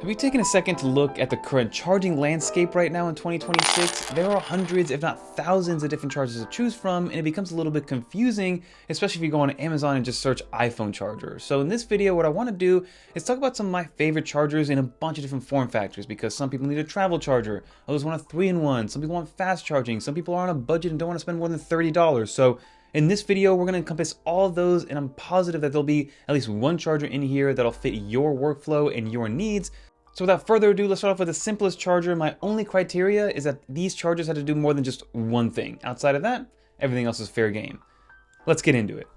Have you taken a second to look at the current charging landscape right now in 2026? There are hundreds, if not thousands, of different chargers to choose from, and it becomes a little bit confusing, especially if you go on Amazon and just search iPhone charger. So in this video, what I want to do is talk about some of my favorite chargers in a bunch of different form factors, because some people need a travel charger, others want a 3-in-1, some people want fast charging, some people are on a budget and don't want to spend more than $30. So in this video, we're going to encompass all of those, and I'm positive that there'll be at least one charger in here that'll fit your workflow and your needs. So without further ado, let's start off with the simplest charger. My only criteria is that these chargers have to do more than just one thing. Outside of that, everything else is fair game. Let's get into it.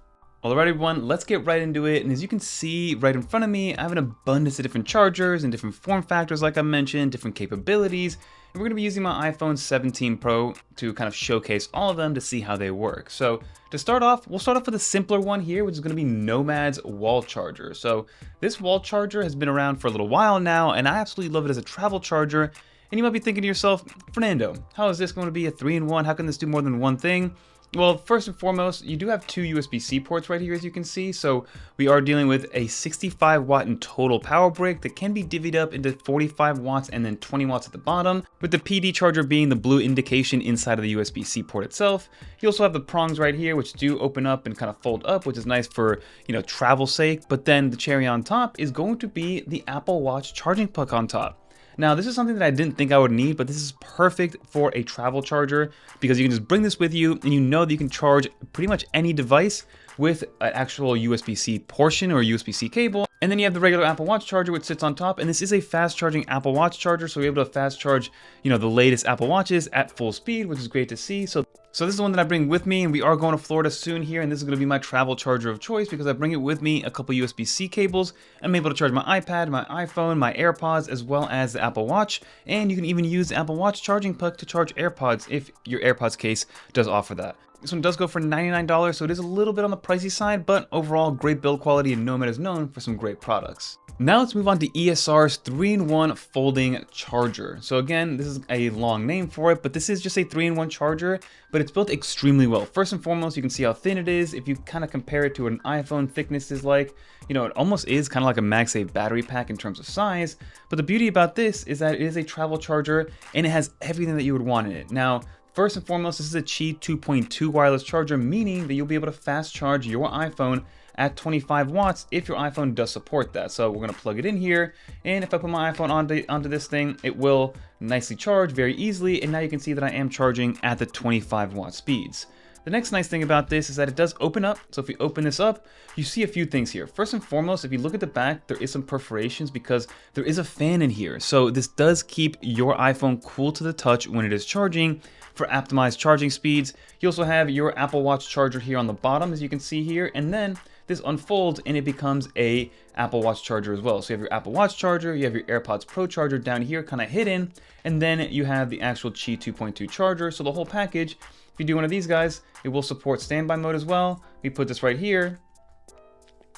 Alright everyone, let's get right into it. And as you can see right in front of me, I have an abundance of different chargers and different form factors like I mentioned, different capabilities. And we're going to be using my iPhone 17 Pro to kind of showcase all of them to see how they work. So to start off, we'll start off with a simpler one here, which is going to be Nomad's wall charger. So this wall charger has been around for a little while now, and I absolutely love it as a travel charger. And you might be thinking to yourself, Fernando, how is this going to be a 3-in-1? How can this do more than one thing? Well, first and foremost, you do have two USB-C ports right here, as you can see. So we are dealing with a 65 watt in total power brick that can be divvied up into 45 watts and then 20 watts at the bottom, with the PD charger being the blue indication inside of the USB-C port itself. You also have the prongs right here, which do open up and kind of fold up, which is nice for, travel sake. But then the cherry on top is going to be the Apple Watch charging puck on top. Now, this is something that I didn't think I would need, but this is perfect for a travel charger because you can just bring this with you and you know that you can charge pretty much any device with an actual USB-C portion or USB-C cable. And then you have the regular Apple Watch charger, which sits on top, and this is a fast charging Apple Watch charger, so you're able to fast charge, the latest Apple Watches at full speed, which is great to see. So this is the one that I bring with me, and we are going to Florida soon here, and this is going to be my travel charger of choice because I bring it with me a couple USB-C cables. I'm able to charge my iPad, my iPhone, my AirPods, as well as the Apple Watch, and you can even use the Apple Watch charging puck to charge AirPods if your AirPods case does offer that. This one does go for $99, so it is a little bit on the pricey side, but overall great build quality, and Nomad is known for some great products. Now let's move on to ESR's 3-in-1 folding charger. So again, this is a long name for it, but this is just a 3-in-1 charger, but it's built extremely well. First and foremost, you can see how thin it is. If you kind of compare it to what an iPhone thickness is like, it almost is kind of like a MagSafe battery pack in terms of size. But the beauty about this is that it is a travel charger and it has everything that you would want in it. Now, first and foremost, this is a Qi2.2 wireless charger, meaning that you'll be able to fast charge your iPhone at 25 watts if your iPhone does support that. So we're going to plug it in here, and if I put my iPhone onto this thing, it will nicely charge very easily, and now you can see that I am charging at the 25 watt speeds. The next nice thing about this is that it does open up. So if we open this up, you see a few things here. First and foremost, if you look at the back, there is some perforations because there is a fan in here. So this does keep your iPhone cool to the touch when it is charging for optimized charging speeds. You also have your Apple Watch charger here on the bottom, as you can see here, and then this unfolds and it becomes a Apple Watch charger as well. So you have your Apple Watch charger, you have your AirPods Pro charger down here kind of hidden, and then you have the actual Qi2.2 charger. So the whole package, if you do one of these guys, it will support standby mode as well. We put this right here,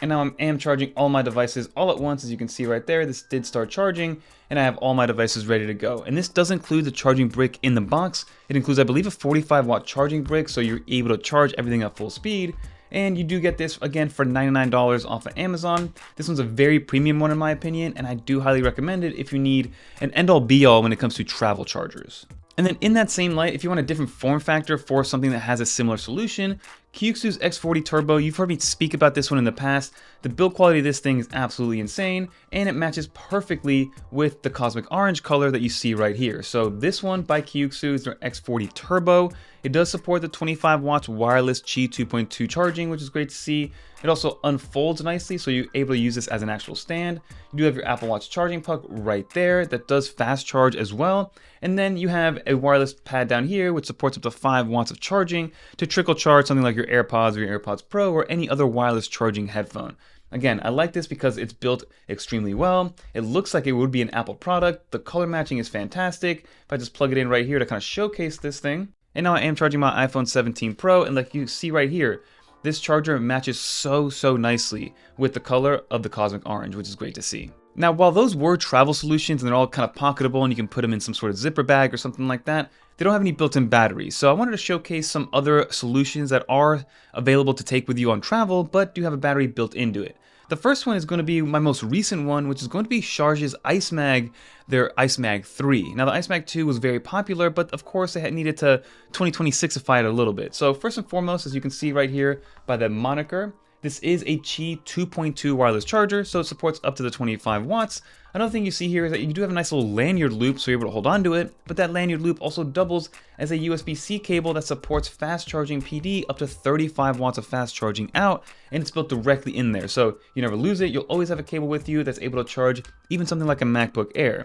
and now I am charging all my devices all at once. As you can see right there, this did start charging, and I have all my devices ready to go. And this does include the charging brick in the box. It includes, I believe, a 45 watt charging brick, so you're able to charge everything at full speed. And you do get this, again, for $99 off of Amazon. This one's a very premium one in my opinion, and I do highly recommend it if you need an end-all be-all when it comes to travel chargers. And then in that same light, if you want a different form factor for something that has a similar solution, KUXIU's X40 Turbo, you've heard me speak about this one in the past. The build quality of this thing is absolutely insane, and it matches perfectly with the cosmic orange color that you see right here. So this one by KUXIU is their X40 Turbo. It does support the 25 watts wireless Qi2.2 charging, which is great to see. It also unfolds nicely, so you're able to use this as an actual stand. You do have your Apple Watch charging puck right there that does fast charge as well. And then you have a wireless pad down here, which supports up to 5 watts of charging to trickle charge something like your AirPods or your AirPods Pro or any other wireless charging headphone. Again, I like this because it's built extremely well. It looks like it would be an Apple product. The color matching is fantastic. If I just plug it in right here to kind of showcase this thing. And now I am charging my iPhone 17 Pro, and like you see right here, this charger matches so nicely with the color of the cosmic orange, which is great to see. Now, while those were travel solutions and they're all kind of pocketable and you can put them in some sort of zipper bag or something like that, they don't have any built-in batteries. So I wanted to showcase some other solutions that are available to take with you on travel, but do have a battery built into it. The first one is going to be my most recent one, which is going to be Sharge's IceMag, their IceMag 3. Now the IceMag 2 was very popular, but of course it had needed to 2026ify it a little bit. So first and foremost, as you can see right here by the moniker, this is a Qi2.2 wireless charger, so it supports up to the 25 watts. Another thing you see here is that you do have a nice little lanyard loop, so you're able to hold on to it, but that lanyard loop also doubles as a USB-C cable that supports fast charging PD up to 35 watts of fast charging out, and it's built directly in there, so you never lose it. You'll always have a cable with you that's able to charge even something like a MacBook Air.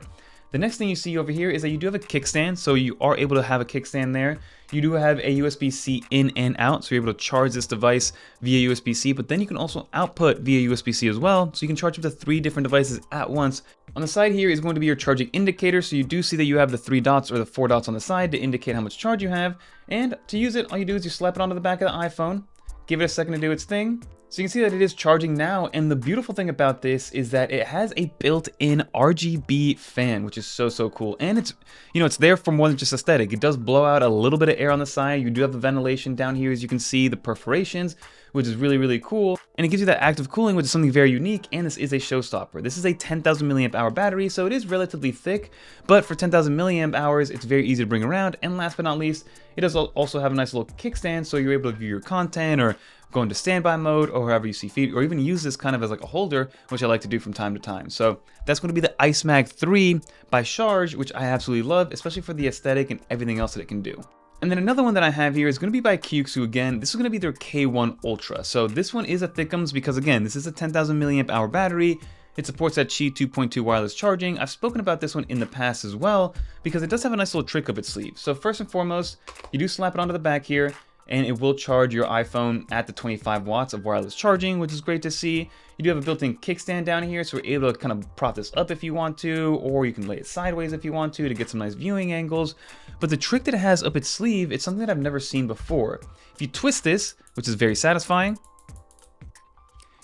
The next thing you see over here is that you do have a kickstand, so you are able to have a kickstand there. You do have a USB-C in and out, so you're able to charge this device via USB-C, but then you can also output via USB-C as well, so you can charge up to 3 different devices at once. On the side here is going to be your charging indicator, so you do see that you have the 3 dots or the 4 dots on the side to indicate how much charge you have, and to use it, all you do is you slap it onto the back of the iPhone, give it a second to do its thing. So you can see that it is charging now, and the beautiful thing about this is that it has a built-in RGB fan, which is so cool. And it's, you know, it's there for more than just aesthetic. It does blow out a little bit of air on the side. You do have the ventilation down here, as you can see, the perforations, which is really cool. And it gives you that active cooling, which is something very unique, and this is a showstopper. This is a 10,000 milliamp hour battery, so it is relatively thick, but for 10,000 milliamp hours, it's very easy to bring around. And last but not least, it does also have a nice little kickstand, so you're able to view your content or go into standby mode or however you see fit, or even use this kind of as like a holder, which I like to do from time to time. So that's going to be the IceMag 3 by Sharge, which I absolutely love, especially for the aesthetic and everything else that it can do. And then another one that I have here is going to be by KUXIU again. This is going to be their K1 Ultra. So this one is a thickums because again, this is a 10,000 milliamp hour battery. It supports that Qi2.2 wireless charging. I've spoken about this one in the past as well because it does have a nice little trick up its sleeve. So first and foremost, you do slap it onto the back here, and it will charge your iPhone at the 25 watts of wireless charging, which is great to see. You do have a built-in kickstand down here, so we're able to kind of prop this up if you want to, or you can lay it sideways if you want to get some nice viewing angles. But the trick that it has up its sleeve, it's something that I've never seen before. If you twist this, which is very satisfying,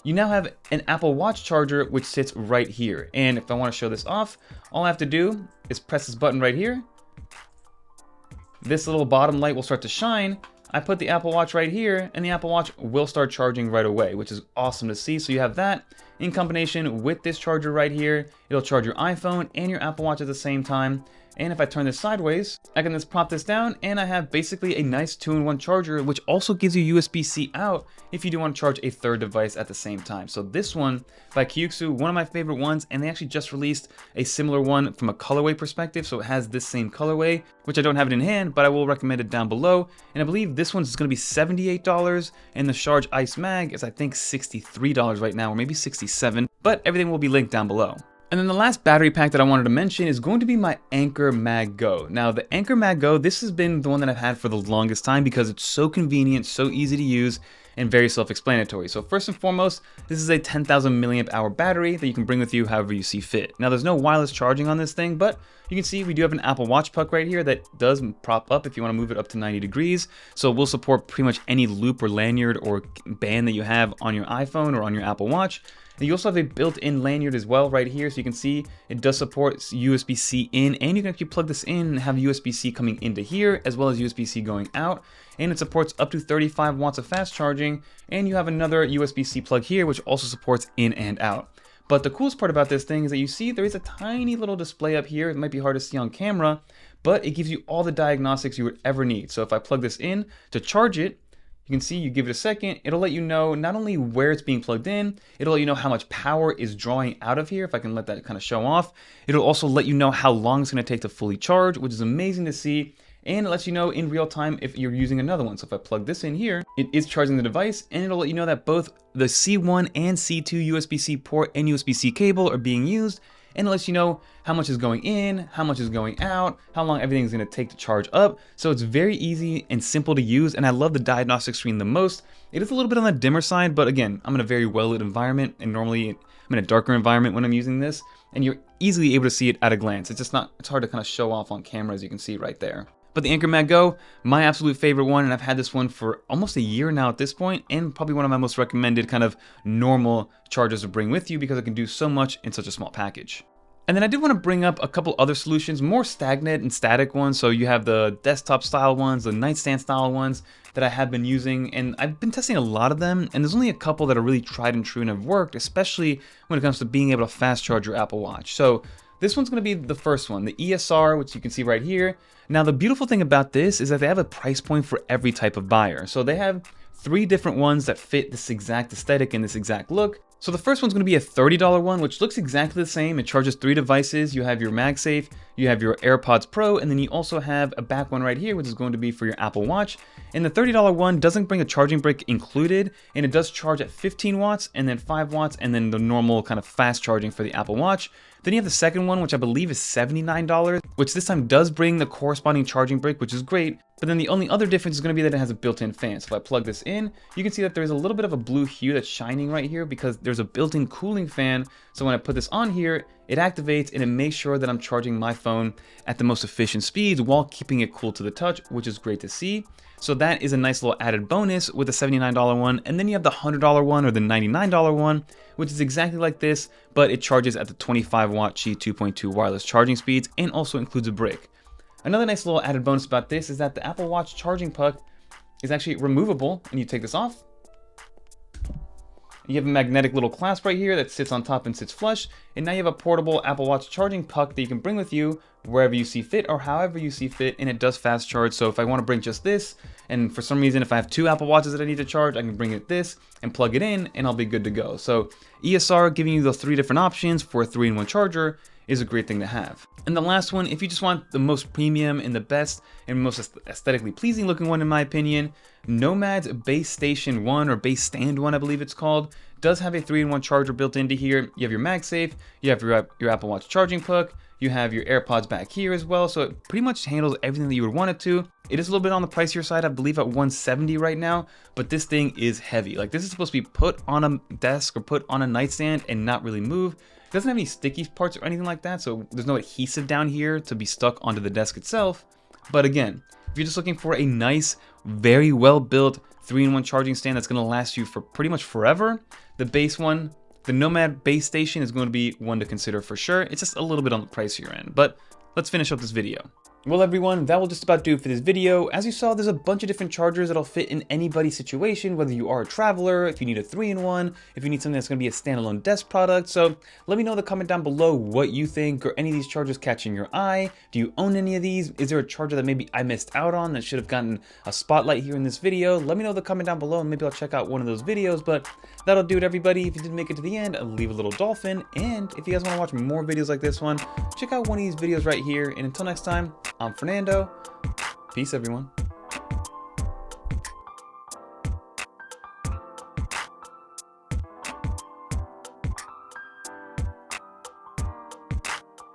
you now have an Apple Watch charger, which sits right here. And if I want to show this off, all I have to do is press this button right here. This little bottom light will start to shine. I put the Apple Watch right here, and the Apple Watch will start charging right away, which is awesome to see. So you have that in combination with this charger right here. It'll charge your iPhone and your Apple Watch at the same time. And if I turn this sideways, I can just prop this down, and I have basically a nice 2-in-1 charger, which also gives you USB-C out if you do want to charge a third device at the same time. So this one by KUXIU, one of my favorite ones, and they actually just released a similar one from a colorway perspective. So it has this same colorway, which I don't have it in hand, but I will recommend it down below. And I believe this one's going to be $78, and the Sharge IceMag is I think $63 right now, or maybe $67, but everything will be linked down below. And then the last battery pack that I wanted to mention is going to be my Anker MagGo. Now the Anker MagGo, this has been the one that I've had for the longest time because it's so convenient, so easy to use, and very self-explanatory. So first and foremost, this is a 10,000 milliamp hour battery that you can bring with you however you see fit. Now there's no wireless charging on this thing, but you can see we do have an Apple Watch puck right here that does prop up if you want to move it up to 90 degrees. So we'll support pretty much any loop or lanyard or band that you have on your iPhone or on your Apple Watch. And you also have a built-in lanyard as well right here, so you can see it does support USB-C in, and you can actually plug this in and have USB-C coming into here as well as USB-C going out, and it supports up to 35 watts of fast charging, and you have another USB-C plug here which also supports in and out. But the coolest part about this thing is that you see there is a tiny little display up here. It might be hard to see on camera, but it gives you all the diagnostics you would ever need. So if I plug this in to charge it, you can see you give it a second, it'll let you know not only where it's being plugged in, it'll let you know how much power is drawing out of here, if I can let that kind of show off. It'll also let you know how long it's going to take to fully charge, which is amazing to see. And it lets you know in real time if you're using another one. So if I plug this in here, it is charging the device, and it'll let you know that both the C1 and C2 USB-C port and USB-C cable are being used. And it lets you know how much is going in, how much is going out, how long everything is going to take to charge up. So it's very easy and simple to use, and I love the diagnostic screen the most. It is a little bit on the dimmer side, but again, I'm in a very well-lit environment, and normally I'm in a darker environment when I'm using this, and you're easily able to see it at a glance. It's just not, it's hard to kind of show off on camera, as you can see right there. But the Anker MagGo, my absolute favorite one, and I've had this one for almost a year now at this point, and probably one of my most recommended kind of normal chargers to bring with you because it can do so much in such a small package. And then I did want to bring up a couple other solutions, more stagnant and static ones. So you have the desktop style ones, the nightstand style ones that I have been using, and I've been testing a lot of them, and there's only a couple that are really tried and true and have worked, especially when it comes to being able to fast charge your Apple Watch. So this one's going to be the first one, the ESR, which you can see right here. Now the beautiful thing about this is that they have a price point for every type of buyer. So they have 3 different ones that fit this exact aesthetic and this exact look. So the first one's going to be a $30 one, which looks exactly the same. It charges 3 devices. You have your MagSafe, you have your AirPods Pro, and then you also have a back one right here, which is going to be for your Apple Watch. And the $30 one doesn't bring a charging brick included, and it does charge at 15 watts and then 5 watts and then the normal kind of fast charging for the Apple Watch. Then you have the second one, which I believe is $79, which this time does bring the corresponding charging brick, which is great. But then the only other difference is going to be that it has a built-in fan. So if I plug this in, you can see that there's a little bit of a blue hue that's shining right here because there's a built-in cooling fan. So when I put this on here, it activates and it makes sure that I'm charging my phone at the most efficient speeds while keeping it cool to the touch, which is great to see. So that is a nice little added bonus with the $79 one. And then you have the $100 one or the $99 one, which is exactly like this, but it charges at the 25 watt Qi 2.2 wireless charging speeds and also includes a brick. Another nice little added bonus about this is that the Apple Watch charging puck is actually removable, and you take this off. You have a magnetic little clasp right here that sits on top and sits flush, and now you have a portable Apple Watch charging puck that you can bring with you wherever you see fit or however you see fit, and it does fast charge. So if I want to bring just this, and for some reason if I have 2 Apple Watches that I need to charge, I can bring it this and plug it in and I'll be good to go. So ESR giving you those 3 different options for a 3-in-1 charger is a great thing to have. And the last one, if you just want the most premium and the best and most aesthetically pleasing looking one in my opinion, Nomad's Base Station 1 or Base Stand 1 I believe it's called, does have a 3-in-1 charger built into here. You have your MagSafe, you have your Apple Watch charging puck, you have your AirPods back here as well, so it pretty much handles everything that you would want it to. It is a little bit on the pricier side, I believe at $170 right now, but this thing is heavy. Like this is supposed to be put on a desk or put on a nightstand and not really move. It doesn't have any sticky parts or anything like that, so there's no adhesive down here to be stuck onto the desk itself. But again, if you're just looking for a nice, very well built 3-in-1 charging stand that's going to last you for pretty much forever, the base one, the Nomad Base Station is going to be one to consider for sure. It's just a little bit on the pricier end, but let's finish up this video. Well everyone, that will just about do it for this video. As you saw, there's a bunch of different chargers that'll fit in anybody's situation, whether you are a traveler, if you need a 3-in-1, if you need something that's going to be a standalone desk product. So let me know in the comment down below what you think. Are any of these chargers catching your eye? Do you own any of these? Is there a charger that maybe I missed out on that should have gotten a spotlight here in this video? Let me know in the comment down below and maybe I'll check out one of those videos. But that'll do it everybody. If you didn't make it to the end, leave a little dolphin. And if you guys want to watch more videos like this one, check out one of these videos right here. And until next time, I'm Fernando. Peace, everyone.